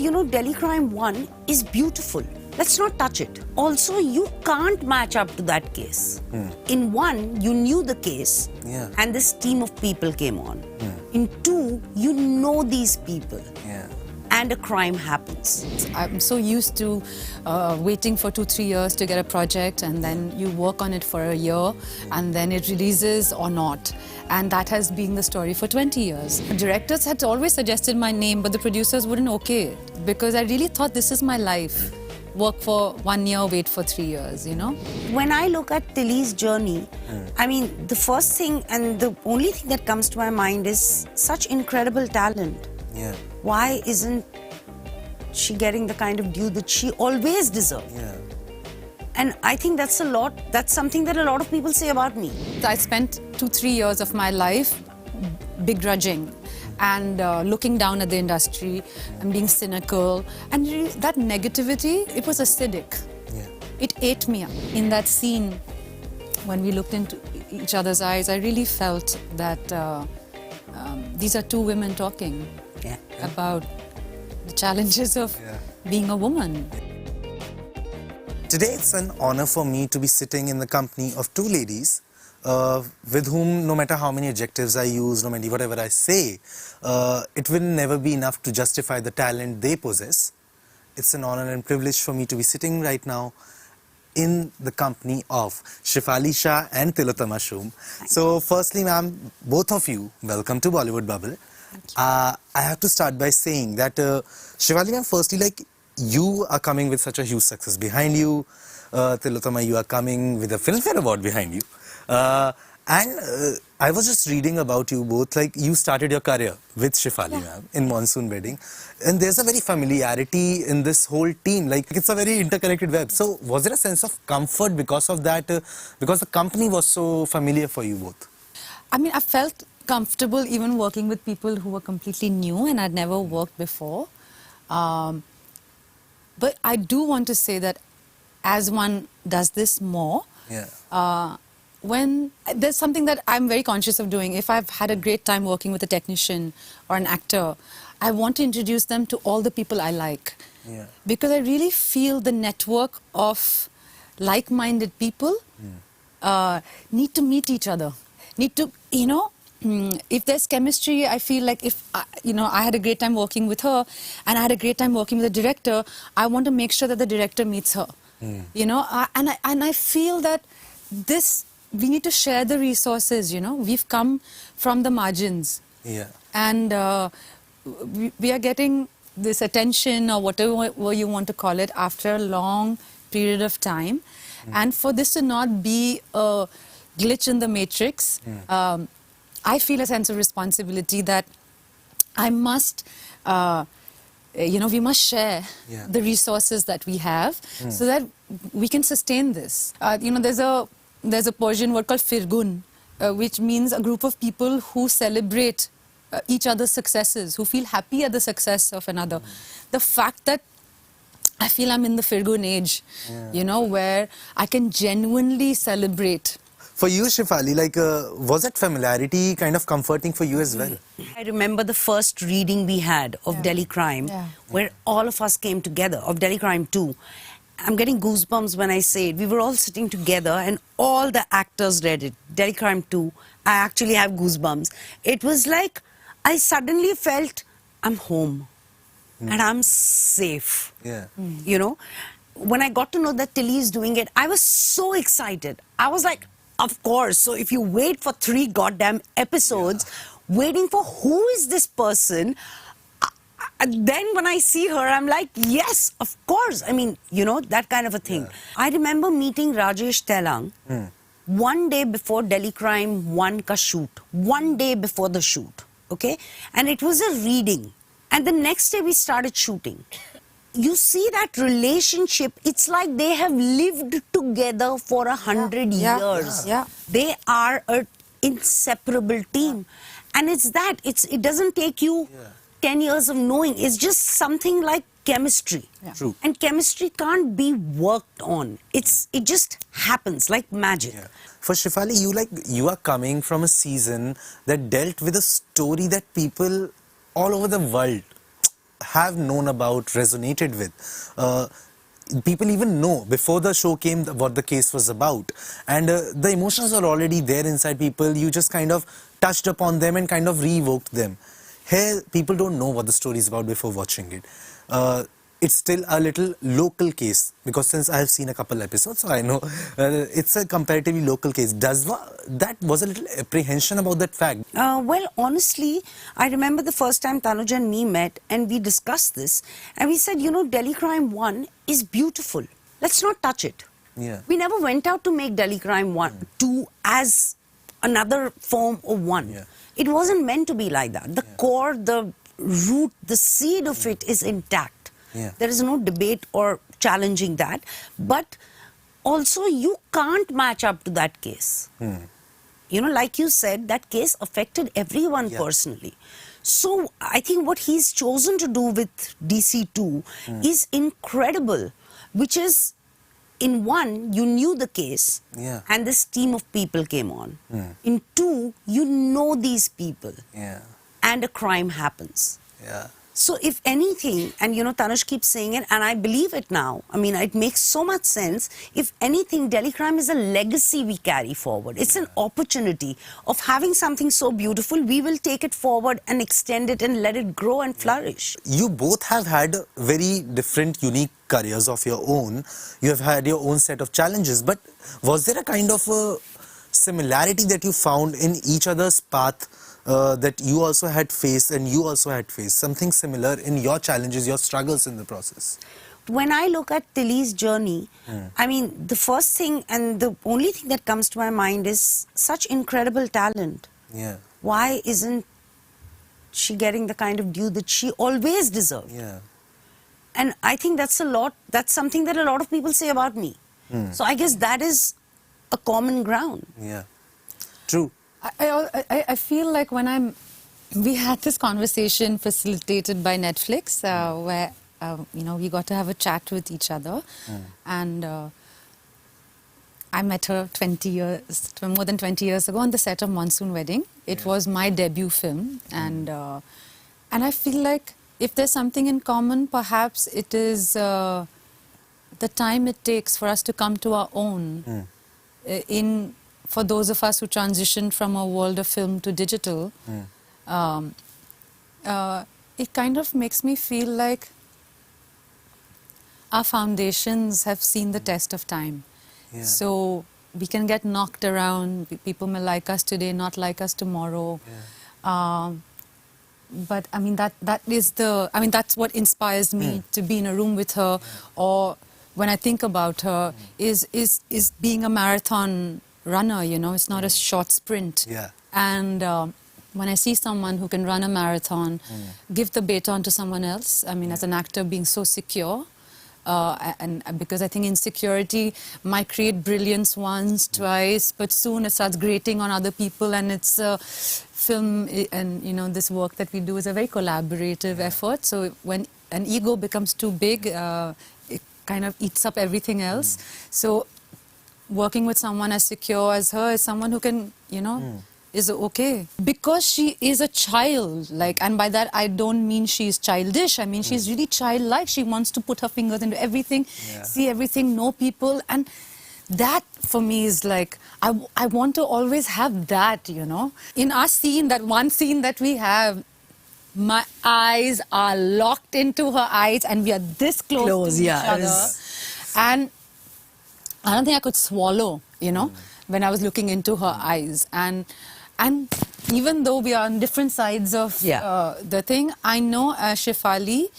You know, Delhi Crime 1 is beautiful. Let's not touch it. Also, you can't match up to that case. In 1, you knew the case and this team of people came on. In 2, you know these people. And a crime happens. I'm so used to waiting for 2-3 years to get a project, and then you work on it for a year and then it releases or not. And that has been the story for 20 years. Directors had always suggested my name, but the producers wouldn't okay it, because I really thought this is my life. Work for 1 year, wait for 3 years, you know? When I look at Tilly's journey, I mean, the first thing and the only thing that comes to my mind is such incredible talent. Why isn't she getting the kind of due that she always deserved? And I think that's something that a lot of people say about me. I spent 2-3 years of my life begrudging and looking down at the industry and being cynical. And really, that negativity, it was acidic. It ate me up. In that scene, when we looked into each other's eyes, I really felt that these are two women talking about the challenges of being a woman. Today it's an honor for me to be sitting in the company of two ladies with whom, no matter how many adjectives I use, no matter whatever I say, it will never be enough to justify the talent they possess. It's an honor and privilege for me to be sitting right now in the company of Shefali Shah and Tillotama Shome. So firstly, ma'am, both of you, welcome to Bollywood Bubble. I have to start by saying that, Shefali ma'am, firstly, like, you are coming with such a huge success behind you. Tillotama, you are coming with a Filmfare Award behind you. And I was just reading about you both, like you started your career with Shefali ma'am in Monsoon Wedding. And there's a very familiarity in this whole team, like it's a very interconnected web. So was there a sense of comfort because of that, because the company was so familiar for you both? I mean, I felt comfortable even working with people who were completely new and I'd never worked before. But I do want to say that as one does this more, when there's something that I'm very conscious of doing, if I've had a great time working with a technician or an actor, I want to introduce them to all the people I like. Because I really feel the network of like-minded people need to meet each other. Need to, you know, if there's chemistry, I feel like if, you know, I had a great time working with her and I had a great time working with the director, I want to make sure that the director meets her. You know, and I feel that we need to share the resources, you know. We've come from the margins. And we are getting this attention or whatever you want to call it after a long period of time. And for this to not be a glitch in the matrix, I feel a sense of responsibility that I must, you know, we must share the resources that we have so that we can sustain this. You know, there's a Persian word called firgun, which means a group of people who celebrate each other's successes, who feel happy at the success of another. The fact that I feel I'm in the firgun age, you know, where I can genuinely celebrate. For you, Shefali, like, was that familiarity kind of comforting for you as well? I remember the first reading we had of Delhi Crime, where all of us came together, of Delhi Crime 2. I'm getting goosebumps when I say it. We were all sitting together and all the actors read it. Delhi Crime 2, I actually have goosebumps. It was like, I suddenly felt I'm home and I'm safe. You know, when I got to know that Tilly is doing it, I was so excited. I was like, of course. So if you wait for 3 goddamn episodes, waiting for who is this person, then when I see her, I'm like, yes, of course. I mean, you know, that kind of a thing. I remember meeting Rajesh Telang one day before Delhi Crime 1 ka shoot. One day before the shoot, okay? And it was a reading. And the next day we started shooting. You see that relationship, it's like they have lived together for 100 years. They are an inseparable team. And it's that, it doesn't take you 10 years of knowing. It's just something like chemistry. True. And chemistry can't be worked on. It just happens like magic. For Shefali, you are coming from a season that dealt with a story that people all over the world have known about, resonated with. People even know before the show came what the case was about, and the emotions are already there inside people. You just kind of touched upon them and kind of re-evoked them. Here, people don't know what the story is about before watching it. It's still a little local case, because since I have seen a couple episodes, so I know it's a comparatively local case. That was a little apprehension about that fact? Well, honestly, I remember the first time Tanuja and me met and we discussed this, and we said, you know, Delhi Crime 1 is beautiful. Let's not touch it. Yeah. We never went out to make Delhi Crime 2 as another form of 1. Yeah. It wasn't meant to be like that. The core, the root, the seed of it is intact. Yeah. There is no debate or challenging that. But also, you can't match up to that case. You know, like you said, that case affected everyone personally. So I think what he's chosen to do with DC2 is incredible, which is, in 1, you knew the case and this team of people came on. In 2, you know these people and a crime happens. So if anything, and you know, Tanush keeps saying it, and I believe it now, I mean, it makes so much sense. If anything, Delhi Crime is a legacy we carry forward. It's an opportunity of having something so beautiful. We will take it forward and extend it and let it grow and flourish. You both have had very different, unique careers of your own. You have had your own set of challenges, but was there a kind of a similarity that you found in each other's path, that you also had faced and you also had faced? Something similar in your challenges, your struggles in the process? When I look at Tilly's journey, I mean, the first thing and the only thing that comes to my mind is such incredible talent. Why isn't she getting the kind of due that she always deserved? And I think that's something that a lot of people say about me. So I guess that is a common ground. True. I feel like we had this conversation facilitated by Netflix, where you know, we got to have a chat with each other, and I met her more than 20 years ago on the set of Monsoon Wedding. It was my debut film, and I feel like if there's something in common, perhaps it is the time it takes for us to come to our own. For those of us who transitioned from a world of film to digital, it kind of makes me feel like our foundations have seen the test of time. So we can get knocked around. People may like us today, not like us tomorrow. But I mean, that's what inspires me to be in a room with her, or when I think about her, is being a marathon runner, you know. It's not a short sprint. And when I see someone who can run a marathon, give the baton to someone else, I mean, as an actor, being so secure, and because I think insecurity might create brilliance once, twice, but soon it starts grating on other people, and it's film, and you know, this work that we do is a very collaborative effort. So when an ego becomes too big, it kind of eats up everything else. So working with someone as secure as her is someone who can, you know, is okay. Because she is a child, like, and by that I don't mean she's childish. I mean, she's really childlike. She wants to put her fingers into everything, see everything, know people. And that for me is like, I want to always have that, you know. In our scene, that one scene that we have, my eyes are locked into her eyes and we are this close to each other. And I don't think I could swallow, you know, when I was looking into her eyes. And even though we are on different sides of the thing, I know Shefali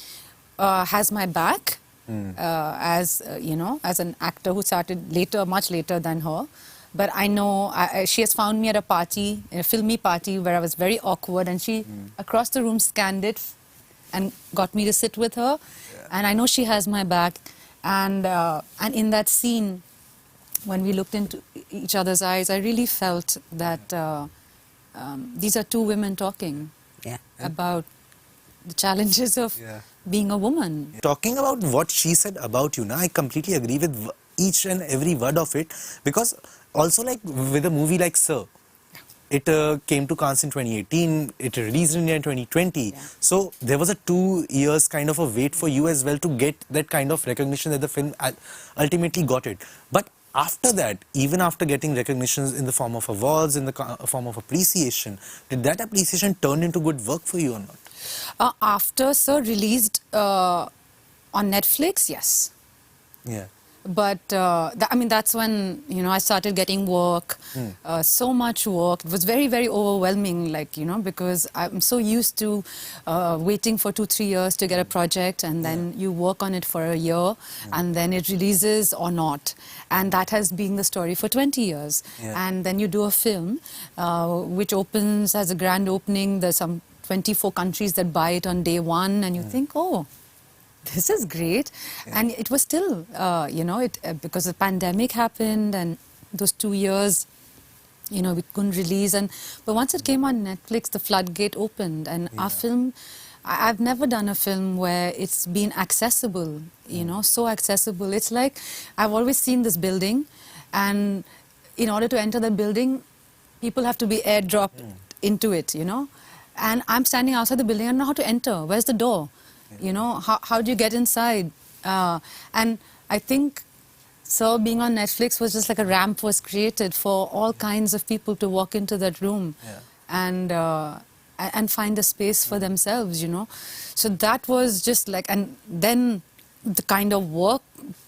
has my back as, you know, as an actor who started later, much later than her. But I know she has found me at a party, a filmy party, where I was very awkward, and she, across the room, scanned it and got me to sit with her. And I know she has my back. And in that scene, when we looked into each other's eyes, I really felt that these are two women talking about the challenges of being a woman. Talking about what she said about you, now I completely agree with each and every word of it, because also, like with a movie like Sir, It came to Cannes in 2018. It released in India in 2020. Yeah. So there was a 2 years kind of a wait for you as well to get that kind of recognition that the film ultimately got it. But after that, even after getting recognitions in the form of awards, in the form of appreciation, did that appreciation turn into good work for you or not? After Sir released on Netflix, yes. Yeah. But I mean, that's when, you know, I started getting work, so much work. It was very, very overwhelming, like, you know, because I'm so used to waiting for 2-3 years to get a project, and then you work on it for a year, and then it releases or not. And that has been the story for 20 years. Yeah. And then you do a film, which opens as a grand opening. There's some 24 countries that buy it on day one, and you think, oh, this is great. Yeah. And it was still, you know, because the pandemic happened and those 2 years, you know, we couldn't release. But once it came on Netflix, the floodgate opened. And our film, I've never done a film where it's been accessible, you know, so accessible. It's like, I've always seen this building, and in order to enter the building, people have to be airdropped into it, you know. And I'm standing outside the building, I don't know how to enter. Where's the door? You know, how do you get inside? And I think Sir being on Netflix was just like a ramp was created for all kinds of people to walk into that room and find a space for themselves, you know. So that was just like, and then the kind of work,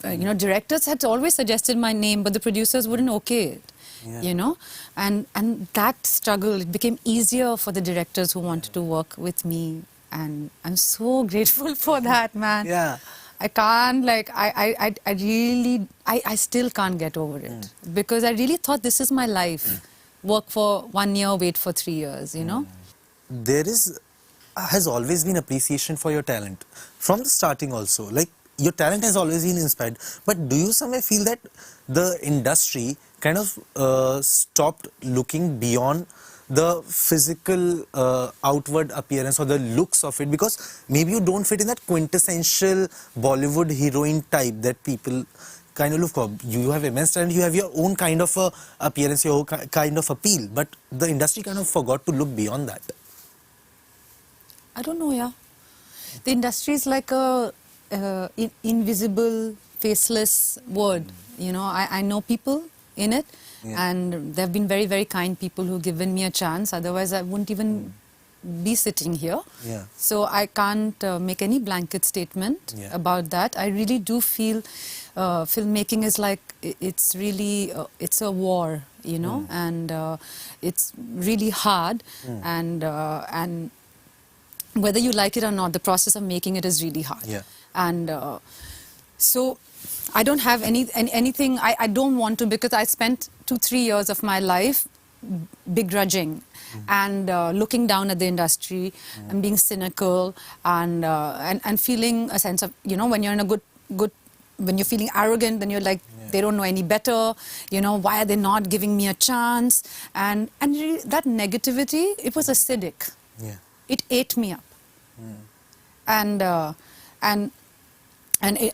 you know, directors had always suggested my name, but the producers wouldn't okay it. You know, and that struggle, it became easier for the directors who wanted to work with me. And I'm so grateful for that, man. Yeah. I can't, like, I really, I still can't get over it. Because I really thought this is my life. Work for 1 year, wait for 3 years, you know? There has always been appreciation for your talent. From the starting also. Like, your talent has always been inspired. But do you somewhere feel that the industry kind of stopped looking beyond the physical outward appearance or the looks of it, because maybe you don't fit in that quintessential Bollywood heroine type that people kind of look for? You have immense talent, you have your own kind of appearance, your own kind of appeal, but the industry kind of forgot to look beyond that. I don't know, yeah. The industry is like a invisible, faceless word. You know, I know people in it. And there have been very, very kind people who've given me a chance. Otherwise, I wouldn't even be sitting here. So I can't make any blanket statement about that. I really do feel filmmaking is like, it's really, it's a war, you know, and it's really hard. And whether you like it or not, the process of making it is really hard. And so I don't have anything, I don't want to, because I spent 2-3 years of my life begrudging and looking down at the industry and being cynical and feeling a sense of, you know, when you're in a good when you're feeling arrogant, then you're like, they don't know any better, you know, why are they not giving me a chance? And really, that negativity, it was acidic. It ate me up. And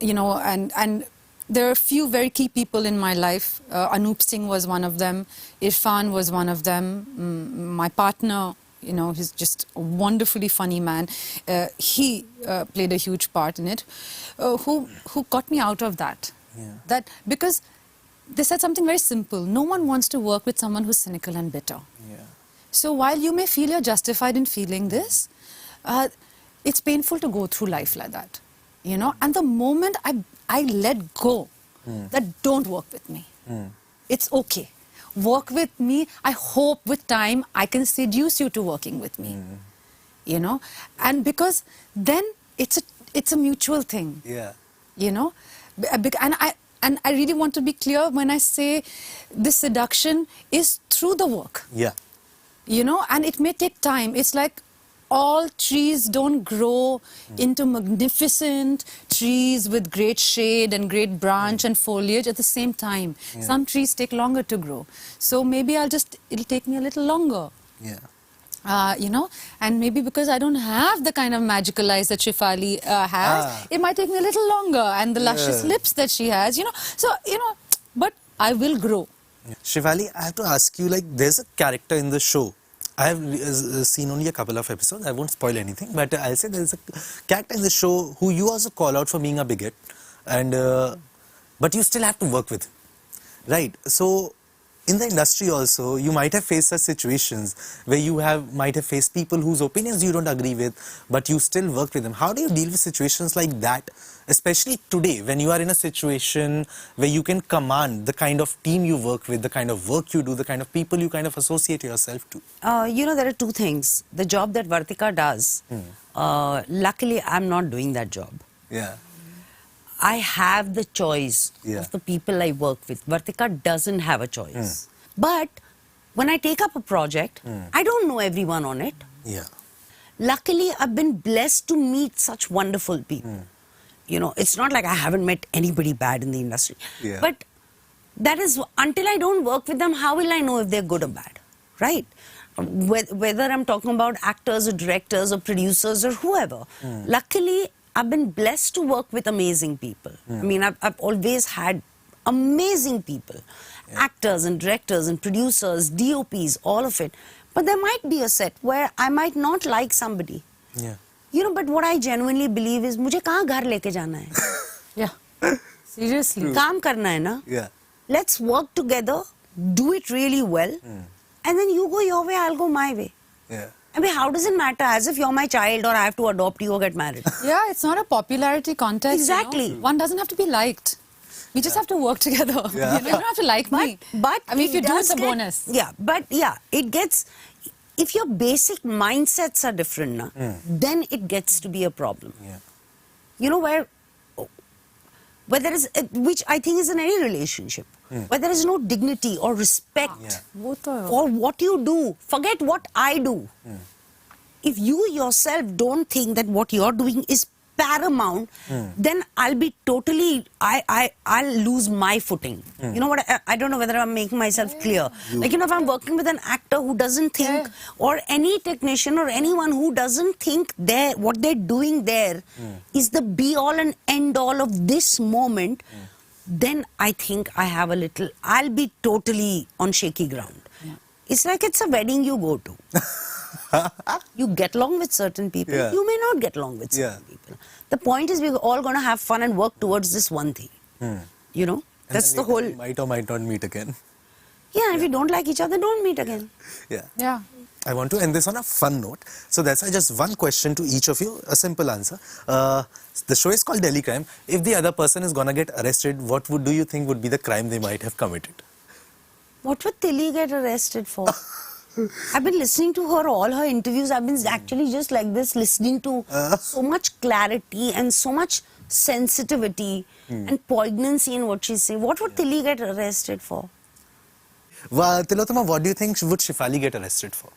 you know, and there are a few very key people in my life. Anup Singh was one of them. Irfan was one of them. My partner, you know, he's just a wonderfully funny man. He played a huge part in it. Who got me out of that? That because they said something very simple. No one wants to work with someone who's cynical and bitter. So while you may feel you're justified in feeling this, it's painful to go through life like that. You know, and the moment I let go, that don't work with me. It's okay. Work with me. I hope with time I can seduce you to working with me. You know, and because then it's a mutual thing. You know, and I really want to be clear when I say this seduction is through the work. You know, and it may take time. It's like, all trees don't grow into magnificent trees with great shade and great branch and foliage at the same time. Some trees take longer to grow. So maybe it'll take me a little longer. You know, and maybe because I don't have the kind of magical eyes that Shefali has, it might take me a little longer, and the luscious lips that she has, you know. So, you know, but I will grow. Shefali, I have to ask you, like, there's a character in the show. I have seen only a couple of episodes. I won't spoil anything, but I'll say there's a character in the show who you also call out for being a bigot, and but you still have to work with him, right? So, in the industry also, you might have faced such situations where you might have faced people whose opinions you don't agree with, but you still work with them. How do you deal with situations like that, especially today when you are in a situation where you can command the kind of team you work with, the kind of work you do, the kind of people you kind of associate yourself to? You know, there are two things. The job that Vartika does, luckily I'm not doing that job. Yeah. I have the choice Yeah. of the people I work with. Vartika doesn't have a choice. But when I take up a project, I don't know everyone on it. Yeah. Luckily, I've been blessed to meet such wonderful people. You know, it's not like I haven't met anybody bad in the industry. Yeah. But that is, until I don't work with them, how will I know if they're good or bad? Right? Whether I'm talking about actors or directors or producers or whoever. Luckily, I've been blessed to work with amazing people. I mean, I've always had amazing people. Actors and directors and producers, DOPs, all of it. But there might be a set where I might not like somebody. Yeah. You know, but what I genuinely believe is, मुझे कहाँ घर लेके जाना है? Yeah. Seriously. काम करना है ना? Yeah. Let's work together, do it really well, and then you go your way, I'll go my way. Yeah. I mean, how does it matter? As if you're my child or I have to adopt you or get married. Yeah, it's not a popularity contest. Exactly. You know? One doesn't have to be liked. We just have to work together. Yeah. You don't have to like me. But I mean, if you do, does it's a get- bonus. Yeah, but yeah, it gets... If your basic mindsets are different, na, then it gets to be a problem. Yeah. You know, where there is, which I think is in any relationship, where there is no dignity or respect वो तो है. for what you do. Forget what I do. If you yourself don't think that what you're doing is paramount, then I'll be totally, I'll lose my footing. You know what, I don't know whether I'm making myself clear. Like, you know, if I'm working with an actor who doesn't think, or any technician or anyone who doesn't think what they're doing there is the be all and end all of this moment, then I think I'll be totally on shaky ground. It's like it's a wedding you go to. You get along with certain people, you may not get along with certain people. The point is, we're all going to have fun and work towards this one thing. You know, that's the whole... Might or might not meet again. Yeah, if you don't like each other, don't meet again. Yeah. Yeah. I want to end this on a fun note. So that's why just one question to each of you, a simple answer. The show is called Delhi Crime. If the other person is going to get arrested, what do you think would be the crime they might have committed? What would Tilly get arrested for? I've been listening to her, all her interviews. I've been actually just like this, listening to so much clarity and so much sensitivity and poignancy in what she's saying. What would Tilly get arrested for? Tillotama, what do you think would Shefali get arrested for?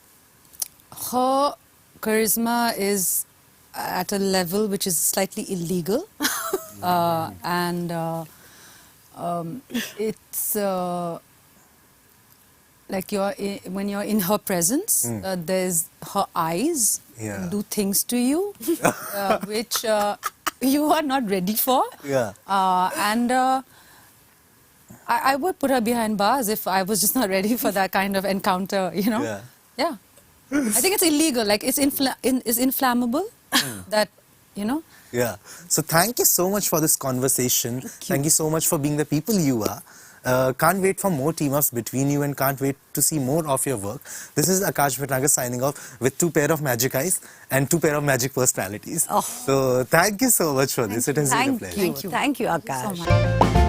Her charisma is at a level which is slightly illegal. And it's... like when you're in her presence, there's her eyes do things to you, which you are not ready for. Yeah. And I would put her behind bars if I was just not ready for that kind of encounter, you know? Yeah. Yeah. I think it's illegal, like it's inflammable, that, you know? Yeah. So thank you so much for this conversation. Thank you so much for being the people you are. Can't wait for more team-ups between you and can't wait to see more of your work. This is Akash Bhatnagar signing off with 2 pair of magic eyes and 2 pair of magic personalities. So thank you so much for this. It has been a pleasure. Thank you, Akash. So much.